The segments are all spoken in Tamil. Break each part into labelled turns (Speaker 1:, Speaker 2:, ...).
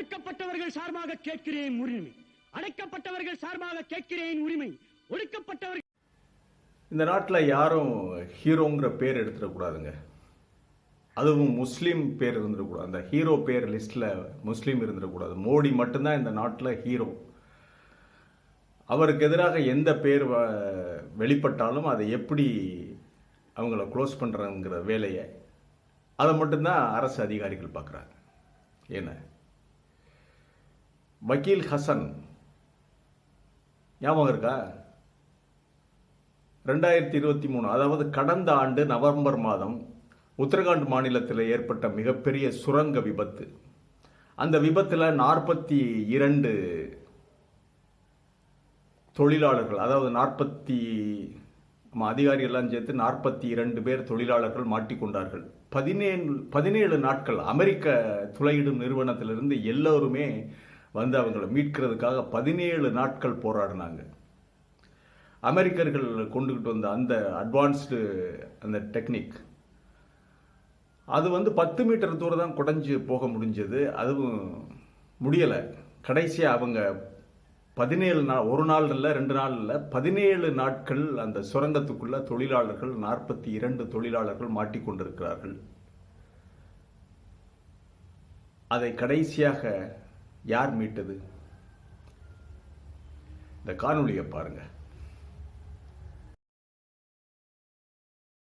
Speaker 1: ஒடுக்கப்பட்டவர்கள் சார்பாக கேட்கிறேன் உரிமை, அடைக்கப்பட்டவர்கள் சார்பாக கேட்கிறேன் உரிமை, ஒடுக்கப்பட்டவர்கள்.
Speaker 2: இந்த நாட்டில் யாரும் ஹீரோங்கிற பேர் எடுத்துடக்கூடாதுங்க. அதுவும் முஸ்லீம் பேர் இருந்துடக்கூடாது. அந்த ஹீரோ பேர் லிஸ்ட்டில் முஸ்லீம் இருந்துடக்கூடாது. மோடி மட்டும்தான் இந்த நாட்டில் ஹீரோ. அவருக்கு எதிராக எந்த பேர் வெளிப்பட்டாலும் அதை எப்படி அவங்கள க்ளோஸ் பண்ணுறங்கிற வேலையை அதை மட்டும்தான் அரசு அதிகாரிகள் பார்க்குறாங்க. என்ன வக்கீல் ஹசன் ஞாபகம் இருக்கா? 2023 அதாவது கடந்த ஆண்டு நவம்பர் மாதம் உத்தரகாண்ட் மாநிலத்தில் ஏற்பட்ட மிகப்பெரிய சுரங்க விபத்து. அந்த விபத்தில் 42 தொழிலாளர்கள், அதாவது அதிகாரிகள்லாம் சேர்த்து 42 பேர் தொழிலாளர்கள் மாட்டிக்கொண்டார்கள். 17 நாட்கள் அமெரிக்க துளையிடும் நிறுவனத்திலிருந்து எல்லோருமே வந்து அவங்களை மீட்கிறதுக்காக 17 நாட்கள் போராடினாங்க. அமெரிக்கர்கள் கொண்டுகிட்டு வந்த அந்த அட்வான்ஸ்டு அந்த டெக்னிக் அது வந்து 10 மீட்டர் தூரம் தான் குடைஞ்சு போக முடிஞ்சது. அதுவும் முடியலை. கடைசியாக அவங்க 17 நாள், ஒரு நாள் இல்லை 2 நாள் இல்லை, 17 நாட்கள் அந்த சுரங்கத்துக்குள்ள தொழிலாளர்கள் 42 தொழிலாளர்கள் மாட்டிக்கொண்டிருக்கிறார்கள். அதை கடைசியாக யார் மீட்டது? இந்த காணொளியை பாருங்க.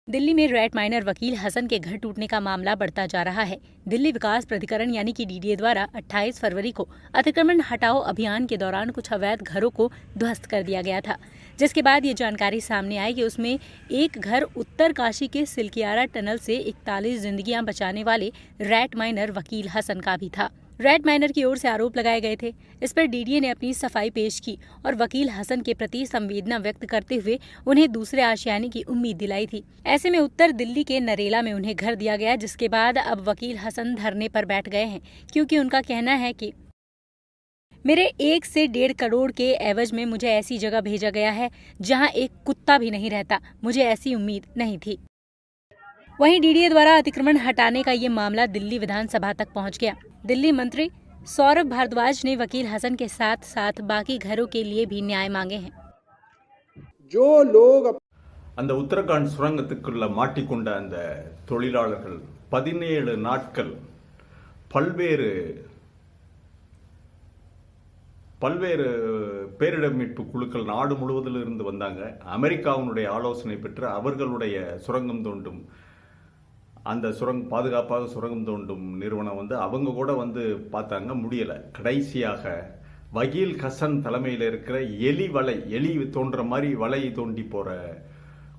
Speaker 3: दिल्ली में रैट माइनर वकील हसन के घर टूटने का मामला बढ़ता जा रहा है। दिल्ली विकास प्राधिकरण यानी कि डीडीए द्वारा 28 फरवरी को अतिक्रमण हटाओ अभियान के दौरान कुछ अवैध घरों को ध्वस्त कर दिया गया था, जिसके बाद ये जानकारी सामने आई कि उसमें एक घर उत्तरकाशी के सिलकियारा टनल से 41 जिंदगियां बचाने वाले रैट माइनर वकील हसन का भी था। रैट माइनर की ओर से आरोप लगाए गए थे। इस पर डीडीए ने अपनी सफाई पेश की और वकील हसन के प्रति संवेदना व्यक्त करते हुए उन्हें दूसरे आशियाने की उम्मीद दिलाई थी। ऐसे में उत्तर दिल्ली के नरेला में उन्हें घर दिया गया, जिसके बाद अब वकील हसन धरने पर बैठ गए हैं, क्योंकि उनका कहना है कि मेरे 1 से 1.5 करोड़ के एवज में मुझे ऐसी जगह भेजा गया है जहां एक कुत्ता भी नहीं रहता। मुझे ऐसी उम्मीद नहीं थी। वहीं डीडीए द्वारा अतिक्रमण हटाने का ये मामला दिल्ली विधानसभा तक पहुंच गया। दिल्ली मंत्री सौरभ भारद्वाज ने वकील हसन के साथ साथ बाकी घरों के लिए भी न्याय मांगे हैं।
Speaker 2: जो लोग அந்த உத்தரகாண்ட் சுரங்கத்துக்குள்ள மாட்டிக்கொண்ட அந்த தொழிலாளர்கள் 17 நாட்கள் பல்வேறு பேரிடர் மீட்பு குழுக்கள் நாடு முழுவதில் இருந்து வந்தாங்க. அமெரிக்காவினுடைய ஆலோசனை பெற்று அவர்களுடைய சுரங்கம் தோண்டும் அந்த பாதுகாப்பாக சுரங்கம் தோண்டும் நிறுவனம் வந்து அவங்க கூட வந்து பார்த்தாங்க, முடியலை. கடைசியாக வக்கீல் ஹசன் தலைமையில் இருக்கிற எலி தோன்ற மாதிரி வலை தோண்டி போகிற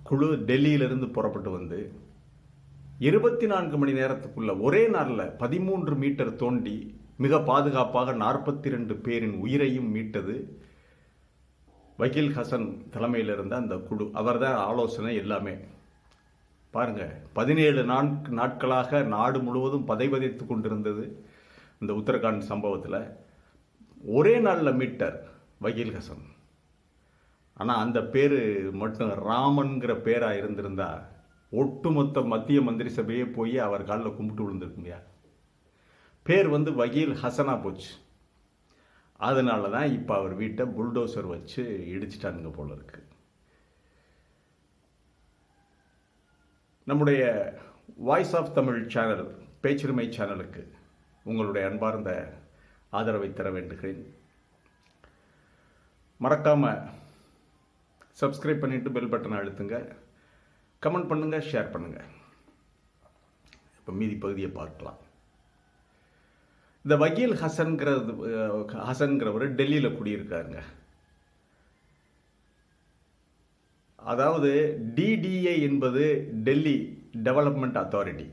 Speaker 2: குழு டெல்லியிலிருந்து புறப்பட்டு வந்து 24 மணி நேரத்துக்குள்ள ஒரே நாளில் 13 மீட்டர் தோண்டி மிக பாதுகாப்பாக 42 பேரின் உயிரையும் மீட்டது வக்கீல் ஹசன் தலைமையில் இருந்த அந்த குழு. அவர்தான் ஆலோசனை எல்லாமே. பாருங்க, 17 நாட்களாக நாடு முழுவதும் பதைபதைத்து கொண்டிருந்தது இந்த உத்தரகாண்ட் சம்பவத்தில். ஒரே நாளில் மீட்டர் வக்கீல் ஹசன். ஆனால் அந்த பேர் மட்டும் ராமன்கிற பேராக இருந்திருந்தா ஒட்டுமொத்த மத்திய மந்திரி சபையே போய் அவர் காலில் கும்பிட்டு விழுந்திருக்குங்க. பேர் வந்து வக்கீல் ஹசனா போச்சு. அதனால தான் இப்போ அவர் வீட்டை புல்டோசர் வச்சு இடிச்சிட்டானுங்க போல இருக்கு. நம்முடைய வாய்ஸ் ஆஃப் தமிழ் சேனல், பேச்சுரிமை சேனலுக்கு உங்களுடைய அன்பார்ந்த ஆதரவை தர வேண்டுகிறேன். மறக்காமல் சப்ஸ்கிரைப் பண்ணிவிட்டு பெல் பட்டனை அழுத்துங்க, கமெண்ட் பண்ணுங்கள், ஷேர் பண்ணுங்கள். இப்போ மீதி பகுதியை பார்க்கலாம். இந்த வக்கீல் ஹசன்கிறவர் டெல்லியில் குடியிருக்காருங்க. அதாவது டிடிஏ என்பது டெல்லி டெவலப்மெண்ட் அத்தாரிட்டி.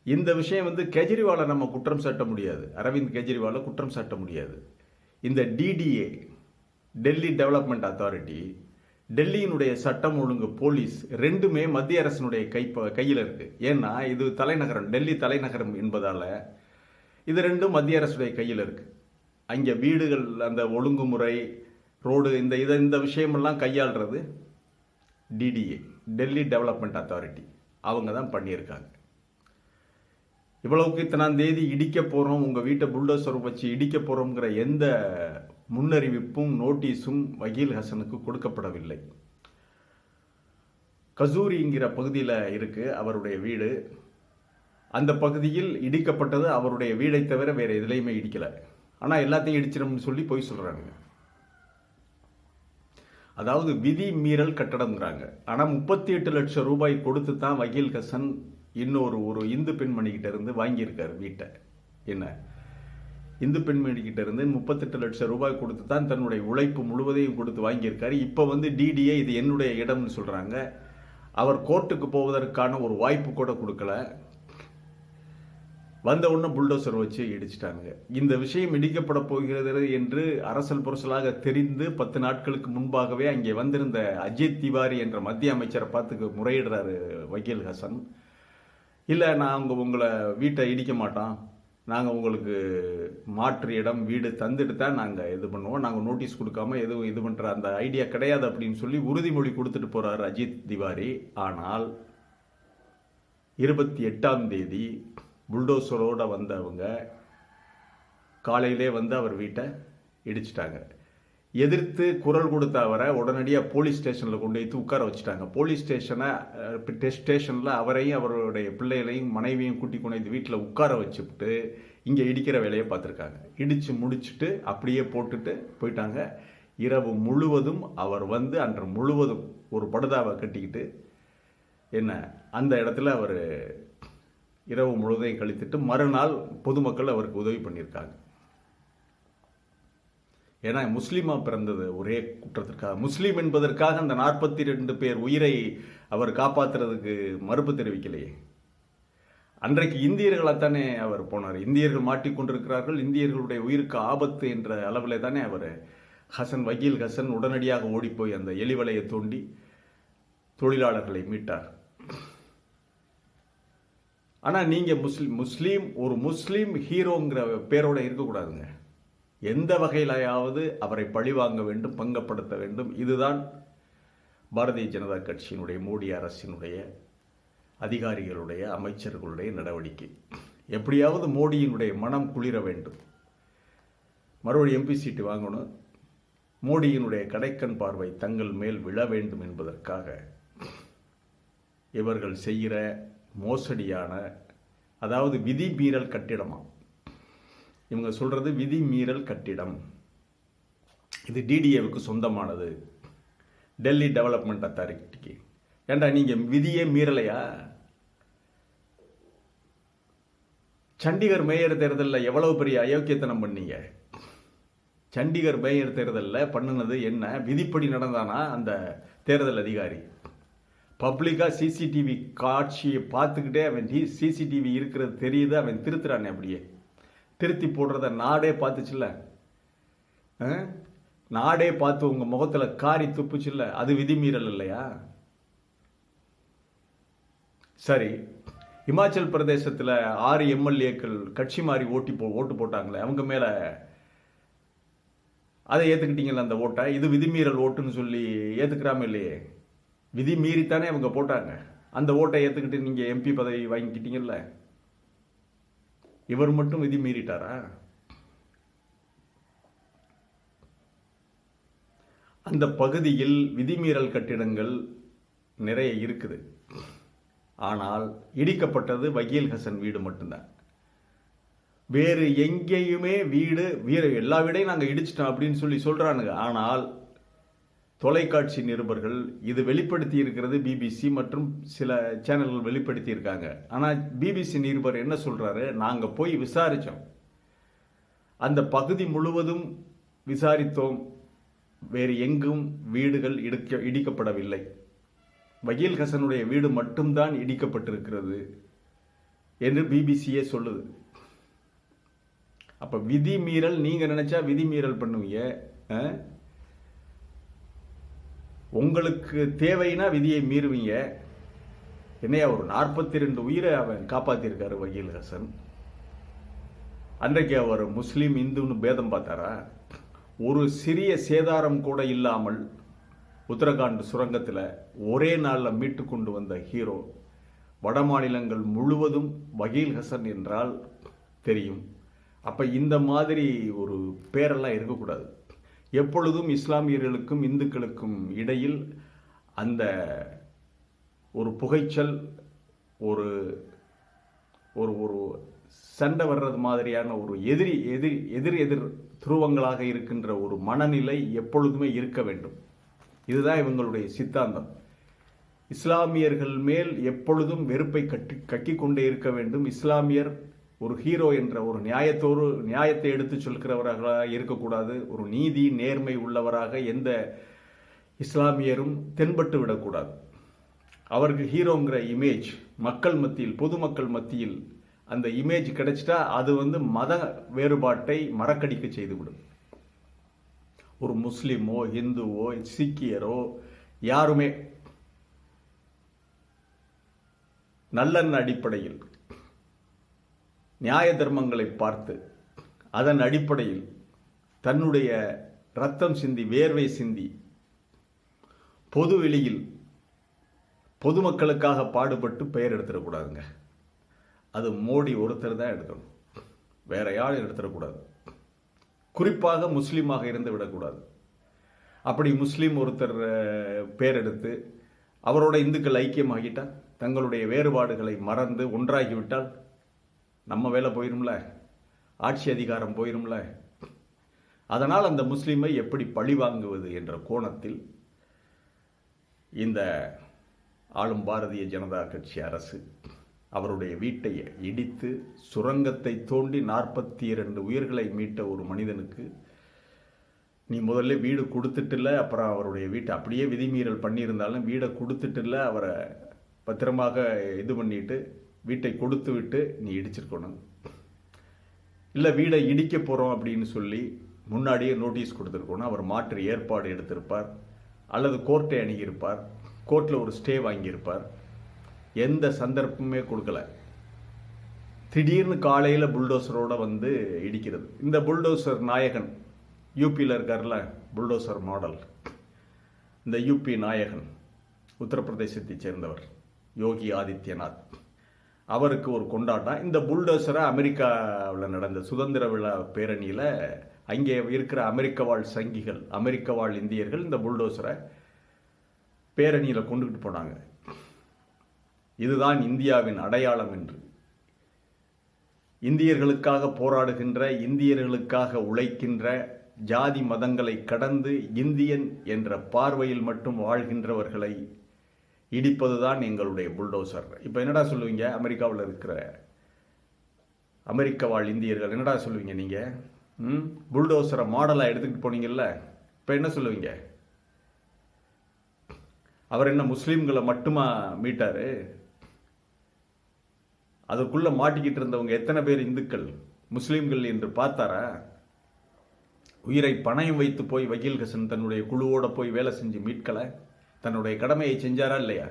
Speaker 2: இந்த விஷயம் வந்து கெஜ்ரிவாலை நம்ம குற்றம் சாட்ட முடியாது, அரவிந்த் கெஜ்ரிவாலை குற்றம் சாட்ட முடியாது. இந்த டிடிஏ டெல்லி டெவலப்மெண்ட் அத்தாரிட்டி, டெல்லியினுடைய சட்டம் ஒழுங்கு, போலீஸ் ரெண்டுமே மத்திய அரசினுடைய கையில் இருக்கு. ஏன்னா இது தலைநகரம், டெல்லி தலைநகரம் என்பதால் இது ரெண்டும் மத்திய அரசுடைய கையில் இருக்கு. அங்கே வீடுகள், அந்த ஒழுங்குமுறை, ரோடு, இந்த விஷயமெல்லாம் கையாளுறது டிடிஏ டெல்லி டெவலப்மெண்ட் அத்தாரிட்டி. அவங்க தான் பண்ணியிருக்காங்க. இவ்வளவுக்கு இத்தனாம் தேதி இடிக்க போகிறோம், உங்கள் வீட்டை புல்டோசர் வச்சு இடிக்க போகிறோங்கிற எந்த முன்னறிவிப்பும் நோட்டீஸும் வக்கீல் ஹசனுக்கு கொடுக்கப்படவில்லை. கசூரிங்கிற பகுதியில் இருக்கு அவருடைய வீடு. அந்த பகுதியில் இடிக்கப்பட்டது அவருடைய வீடை தவிர வேறு எதுலையுமே இடிக்கலை. ஆனால் எல்லாத்தையும் இடிச்சிடும்னு சொல்லி போய் சொல்கிறாங்க. அதாவது விதி மீறல் கட்டடம்ங்கிறாங்க. ஆனால் 38 லட்சம் ரூபாய் கொடுத்து தான் வக்கீல் ஹசன் ஒரு இந்து பெண்மணிக்கிட்ட இருந்து வாங்கியிருக்காரு வீட்டை. என்ன, இந்து பெண்மணிக்கிட்ட இருந்து 38 லட்சம் ரூபாய் கொடுத்து தான் தன்னுடைய உழைப்பு முழுவதையும் கொடுத்து வாங்கியிருக்காரு. இப்போ டிடிஏ இது என்னுடைய இடம்னு சொல்கிறாங்க. அவர் கோர்ட்டுக்கு போவதற்கான ஒரு வாய்ப்பு கூட கொடுக்கல. வந்த உடனே புல்டோசர் வச்சு இடிச்சிட்டாங்க. இந்த விஷயம் இடிக்கப்பட போகிறது என்று அரசல் புரசலாக தெரிந்து 10 நாட்களுக்கு முன்பாகவே அங்கே வந்திருந்த அஜித் திவாரி என்ற மத்திய அமைச்சரை பார்த்து முறையிடுறாரு வக்கீல் ஹசன். இல்லை, நாங்கள் உங்களை வீட்டை இடிக்க மாட்டோம், நாங்கள் உங்களுக்கு மாற்று இடம் வீடு தந்துட்டு தான் நாங்கள் இது பண்ணுவோம், நாங்கள் நோட்டீஸ் கொடுக்காம எதுவும் இது பண்ணுற அந்த ஐடியா கிடையாது அப்படின்னு சொல்லி உறுதிமொழி கொடுத்துட்டு போகிறார் அஜித் திவாரி. ஆனால் 28ஆம் தேதி புல்டோசரோடு வந்தவங்க காலையிலே அவர் வீட்டை இடிச்சிட்டாங்க. எதிர்த்து குரல் கொடுத்த அவரை உடனடியாக போலீஸ் ஸ்டேஷனில் கொண்டு வைத்து உட்கார வச்சுட்டாங்க. போலீஸ் ஸ்டேஷனில் அவரையும் அவருடைய பிள்ளைகளையும் மனைவியும் கூட்டி கொண்டு வந்து வீட்டில் உட்கார வச்சுட்டு இங்கே இடிக்கிற வேலையை பார்த்துருக்காங்க. இடித்து முடிச்சுட்டு அப்படியே போட்டுட்டு போயிட்டாங்க. இரவு முழுவதும் அவர் அன்று முழுவதும் ஒரு படுதாவை கட்டிக்கிட்டு அந்த இடத்துல அவர் இரவு முழுவதையும் கழித்துட்டு மறுநாள் பொதுமக்கள் அவருக்கு உதவி பண்ணியிருக்காங்க. ஏன்னா முஸ்லீமா பிறந்தது ஒரே குற்றத்திற்காக, முஸ்லீம் என்பதற்காக அந்த 42 பேர் உயிரை அவர் காப்பாற்றுறதுக்கு மறுப்பு தெரிவிக்கலையே. அன்றைக்கு இந்தியர்களாத்தானே அவர் போனார். இந்தியர்கள் மாட்டிக்கொண்டிருக்கிறார்கள், இந்தியர்களுடைய உயிருக்கு ஆபத்து என்ற அளவில் தானே அவர் வக்கீல் ஹசன் உடனடியாக ஓடிப்போய் அந்த எலிவலையை தோண்டி தொழிலாளர்களை மீட்டார். ஆனால் நீங்கள் ஒரு முஸ்லீம் ஹீரோங்கிற பேரோட இருக்கக்கூடாதுங்க. எந்த வகையிலாவது அவரை பழிவாங்க வேண்டும், பங்கப்படுத்த வேண்டும். இதுதான் பாரதிய ஜனதா கட்சியினுடைய மோடி அரசினுடைய அதிகாரிகளுடைய அமைச்சர்களுடைய நடவடிக்கை. எப்படியாவது மோடியினுடைய மனம் குளிர வேண்டும், மறுபடியும் எம்பி சீட்டு வாங்கணும், மோடியினுடைய கடைக்கண் பார்வை தங்கள் மேல் விழ வேண்டும் என்பதற்காக இவர்கள் செய்கிற மோசடியான, அதாவது விதி மீறல் கட்டிடமா இவங்க சொல்றது விதி மீறல் கட்டிடம். இது டிடிஏவுக்கு சொந்தமானது, டெல்லி டெவலப்மெண்ட் அத்தாரிட்டிக்கு. ஏண்டா நீங்க விதியே மீறலையா? சண்டிகர் மேயர் தேர்தலில் எவ்வளவு பெரிய அயோக்கியத்தனம் பண்ணீங்க? சண்டிகர் மேயர் தேர்தலில் பண்ணினது என்ன? விதிப்படி நடந்தானா அந்த தேர்தல் அதிகாரி? பப்ளிக்காக சிசிடிவி காட்சியை பார்த்துக்கிட்டே அவன் சிசிடிவி இருக்கிறது தெரியுது, அவன் திருத்துறானே, அப்படியே திருத்தி போடுறத நாடே பார்த்துச்சுல்ல, நாடே பார்த்து உங்க முகத்துல காரி துப்புச்சுல்ல, அது விதிமீறல் இல்லையா? சரி, இமாச்சல் பிரதேசத்தில் 6 எம்எல்ஏக்கள் கட்சி மாறி ஓட்டு போட்டாங்களே, அவங்க மேல அதை ஏத்துக்கிட்டீங்கல்ல அந்த ஓட்டை? இது விதிமீறல் ஓட்டுன்னு சொல்லி ஏத்துக்கிறாம இல்லையே, விதி மீறித்தானே அவங்க போட்டாங்க. அந்த ஓட்டை ஏத்துக்கிட்டு நீங்க எம்பி பதவி வாங்கிக்கிட்டீங்கல்ல. இவர் மட்டும் விதி மீறிட்டாரா? அந்த பகுதியில் விதிமீறல் கட்டிடங்கள் நிறைய இருக்குது. ஆனால் இடிக்கப்பட்டது வக்கீல் ஹசன் வீடு மட்டும்தான். வேறு எங்கேயுமே எல்லா வீடையும் நாங்கள் இடிச்சிட்டோம் அப்படின்னு சொல்லி சொல்றானுங்க. ஆனால் தொலைக்காட்சி நிருபர்கள் இது வெளிப்படுத்தி இருக்கிறது, பிபிசி மற்றும் சில சேனல்கள் வெளிப்படுத்தி இருக்காங்க. ஆனால் பிபிசி நிருபர் என்ன சொல்றாரு, நாங்கள் போய் விசாரித்தோம், அந்த பகுதி முழுவதும் விசாரித்தோம், வேறு எங்கும் வீடுகள் இடிக்கப்படவில்லை, வக்கீல் ஹசனுடைய வீடு மட்டும்தான் இடிக்கப்பட்டிருக்கிறது என்று பிபிசியே சொல்லுது. அப்ப விதி மீறல் நீங்க நினைச்சா விதி மீறல் பண்ணுவீங்க. உங்களுக்கு தேவைன்னா விதியை மீறுவீங்க. என்னையா ஒரு 42 உயிரை அவன் காப்பாத்திருக்காரு வக்கீல் ஹசன். அன்றைக்கு அவர் முஸ்லீம் இந்துன்னு பேதம் பார்த்தாரா? ஒரு சிறிய சேதாரம் கூட இல்லாமல் உத்தரகாண்ட் சுரங்கத்தில் ஒரே நாளில் மீட்டு கொண்டு வந்த ஹீரோ வட மாநிலங்கள் முழுவதும் வகீல் ஹசன் என்றால் தெரியும். அப்போ இந்த மாதிரி ஒரு பேரெல்லாம் இருக்கக்கூடாது. எப்பொழுதும் இஸ்லாமியர்களுக்கும் இந்துக்களுக்கும் இடையில் அந்த ஒரு புகைச்சல், ஒரு ஒரு ஒரு சண்டை வர்றது மாதிரியான ஒரு எதிர் துருவங்களாக இருக்கின்ற ஒரு மனநிலை எப்பொழுதுமே இருக்க வேண்டும். இதுதான் இவங்களுடைய சித்தாந்தம். இஸ்லாமியர்கள் மேல் எப்பொழுதும் வெறுப்பை கக்கி கொண்டே இருக்க வேண்டும். இஸ்லாமியர் ஒரு ஹீரோ என்ற ஒரு நியாயத்தை எடுத்து சொல்கிறவராக இருக்கக்கூடாது. ஒரு நீதி நேர்மை உள்ளவராக எந்த இஸ்லாமியரும் தென்பட்டு விடக்கூடாது. அவருக்கு ஹீரோங்கிற இமேஜ் மக்கள் மத்தியில், பொதுமக்கள் மத்தியில் அந்த இமேஜ் கிடைச்சிட்டா அது மத வேறுபாட்டை மறக்கடிக்க செய்துவிடும். ஒரு முஸ்லிமோ இந்துவோ சீக்கியரோ யாருமே நல்லெண்ண அடிப்படையில் நியாய தர்மங்களை பார்த்து அதன் அடிப்படையில் தன்னுடைய ரத்தம் சிந்தி வேர்வை சிந்தி பொது வெளியில் பொதுமக்களுக்காக பாடுபட்டு பெயர் எடுத்துடக்கூடாதுங்க. அது மோடி ஒருத்தர் தான் எடுக்கணும், வேற யாரும் எடுத்துடக்கூடாது. குறிப்பாக முஸ்லீமாக இருந்து விடக்கூடாது. அப்படி முஸ்லீம் ஒருத்தர் பேர் எடுத்து அவரோட இந்துக்கள் ஐக்கியமாகிட்டால், தங்களுடைய வேறுபாடுகளை மறந்து ஒன்றாகிவிட்டால் நம்ம வேலை போயிரும்ல, ஆட்சி அதிகாரம் போயிரும்ல. அதனால் அந்த முஸ்லீமை எப்படி பழி வாங்குவது என்ற கோணத்தில் இந்த ஆளும் பாரதிய ஜனதா கட்சி அரசு அவருடைய வீட்டை இடித்து சுரங்கத்தை தோண்டி 42 உயிர்களை மீட்ட ஒரு மனிதனுக்கு நீ முதல்ல வீடு கொடுத்துட்டுல, அப்புறம் அவருடைய வீட்டை அப்படியே விதிமீறல் பண்ணியிருந்தாலும் வீடை கொடுத்துட்டுல, அவரை பத்திரமாக இது பண்ணிட்டு வீட்டை கொடுத்து விட்டு நீ இடிச்சிருக்கணும். இல்லை வீடை இடிக்க போகிறோம் அப்படின்னு சொல்லி முன்னாடியே நோட்டீஸ் கொடுத்துருக்கணும். அவர் மாற்று ஏற்பாடு எடுத்திருப்பார், அல்லது கோர்ட்டை அணுகியிருப்பார், கோர்ட்டில் ஒரு ஸ்டே வாங்கியிருப்பார். எந்த சந்தர்ப்பமே கொடுக்கல. திடீர்னு காலையில் புல்டோசரோட இடிக்கிறது. இந்த புல்டோசர் நாயகன் யூபியில் இருக்கார்ல, புல்டோசர் மாடல், இந்த யூபி நாயகன் உத்தரப்பிரதேசத்தைச் சேர்ந்தவர் யோகி ஆதித்யநாத். அவருக்கு ஒரு கொண்டாட்டம். இந்த புல்டோசரை அமெரிக்காவில் நடந்த சுதந்திர விழா பேரணியில் அங்கே இருக்கிற அமெரிக்க வாழ் சங்கிகள், அமெரிக்க வாழ் இந்தியர்கள் இந்த புல்டோசரை பேரணியில் கொண்டுகிட்டு போனாங்க. இதுதான் இந்தியாவின் அடையாளம் என்று, இந்தியர்களுக்காக போராடுகின்ற, இந்தியர்களுக்காக உழைக்கின்ற, ஜாதி மதங்களை கடந்து இந்தியன் என்ற பார்வையில் மட்டும் வாழ்கின்றவர்களை இடிப்பதுதான் எங்களுடைய புல்டோசர். இப்போ என்னடா சொல்லுவீங்க? அமெரிக்காவில் இருக்கிற அமெரிக்க வாழ் இந்தியர்கள் என்னடா சொல்லுவீங்க நீங்கள்? புல்டோசரை மாடலாக எடுத்துக்கிட்டு போனீங்கல்ல, இப்போ என்ன சொல்லுவீங்க? அவர் என்ன முஸ்லீம்களை மட்டுமா மீட்டாரு? அதற்குள்ள மாட்டிக்கிட்டு இருந்தவங்க எத்தனை பேர் இந்துக்கள், முஸ்லீம்கள் என்று பார்த்தாரா? உயிரை பணயம் வைத்து போய் வகீல் ஹசன் தன்னுடைய குழுவோட போய் வேலை செஞ்சு மீட்கலை. தன்னுடைய கடமையை செஞ்சாரா இல்லையா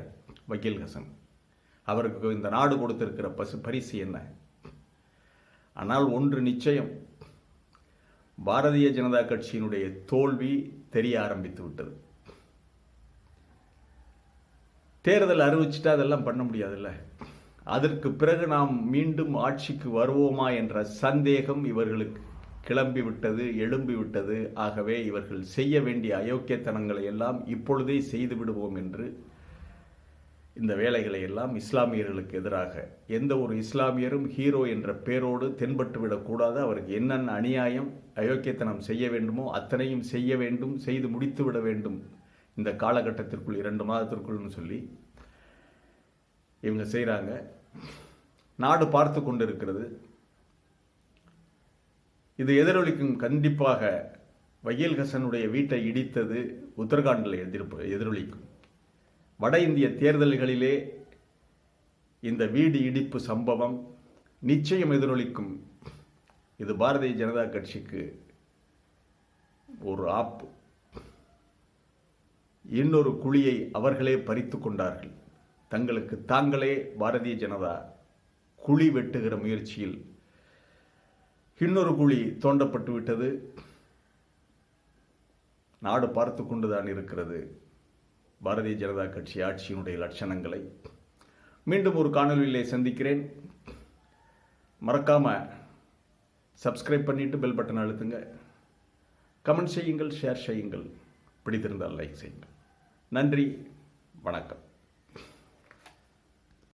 Speaker 2: வக்கீல் ஹசன்? அவருக்கு இந்த நாடு கொடுத்திருக்கிற பரிசு என்ன? ஆனால் ஒன்று நிச்சயம், பாரதிய ஜனதா கட்சியினுடைய தோல்வி தெரிய ஆரம்பித்து விட்டது. தேர்தல் அறிவிச்சுட்டா அதெல்லாம் பண்ண முடியாதுல்ல. அதற்கு பிறகு நாம் மீண்டும் ஆட்சிக்கு வருவோமா என்ற சந்தேகம் இவர்களுக்கு கிளம்பிவிட்டது, எழும்பிவிட்டது. ஆகவே இவர்கள் செய்ய வேண்டிய அயோக்கியத்தனங்களை எல்லாம் இப்பொழுதே செய்து விடுவோம் என்று இந்த வேலைகளை எல்லாம் இஸ்லாமியர்களுக்கு எதிராக, எந்த ஒரு இஸ்லாமியரும் ஹீரோ என்ற பேரோடு தென்பட்டு விடக்கூடாது. அவருக்கு என்னென்ன அநியாயம் அயோக்கியத்தனம் செய்ய வேண்டுமோ அத்தனையும் செய்ய வேண்டும், செய்து முடித்து விட வேண்டும் இந்த காலகட்டத்திற்குள், 2 மாதத்திற்குள்னு சொல்லி இவங்க செய்கிறாங்க. நாடு பார்த்து கொண்டிருக்கிறது. இது எதிரொலிக்கும். கண்டிப்பாக வகீல் ஹசனுடைய வீட்டை இடித்தது உத்தரகாண்டில் எதிரொலிக்கும். வட இந்திய தேர்தல்களிலே இந்த வீடு இடிப்பு சம்பவம் நிச்சயம் எதிரொலிக்கும். இது பாரதிய ஜனதா கட்சிக்கு ஒரு ஆப்பு. இன்னொரு குழியை அவர்களே பறித்து கொண்டார்கள். தங்களுக்கு தாங்களே பாரதிய ஜனதா குழி வெட்டுகிற முயற்சியில் இன்னொரு குழி தோண்டப்பட்டு விட்டது. நாடு பார்த்து கொண்டுதான் இருக்கிறது பாரதிய ஜனதா கட்சி ஆட்சியினுடைய லட்சணங்களை. மீண்டும் ஒரு காணொலியிலே சந்திக்கிறேன். மறக்காம சப்ஸ்கிரைப் பண்ணிட்டு பெல் பட்டன் அழுத்துங்க. கமெண்ட் செய்யுங்கள், ஷேர் செய்யுங்கள், பிடித்திருந்தால் லைக் செய்யுங்கள். நன்றி, வணக்கம்.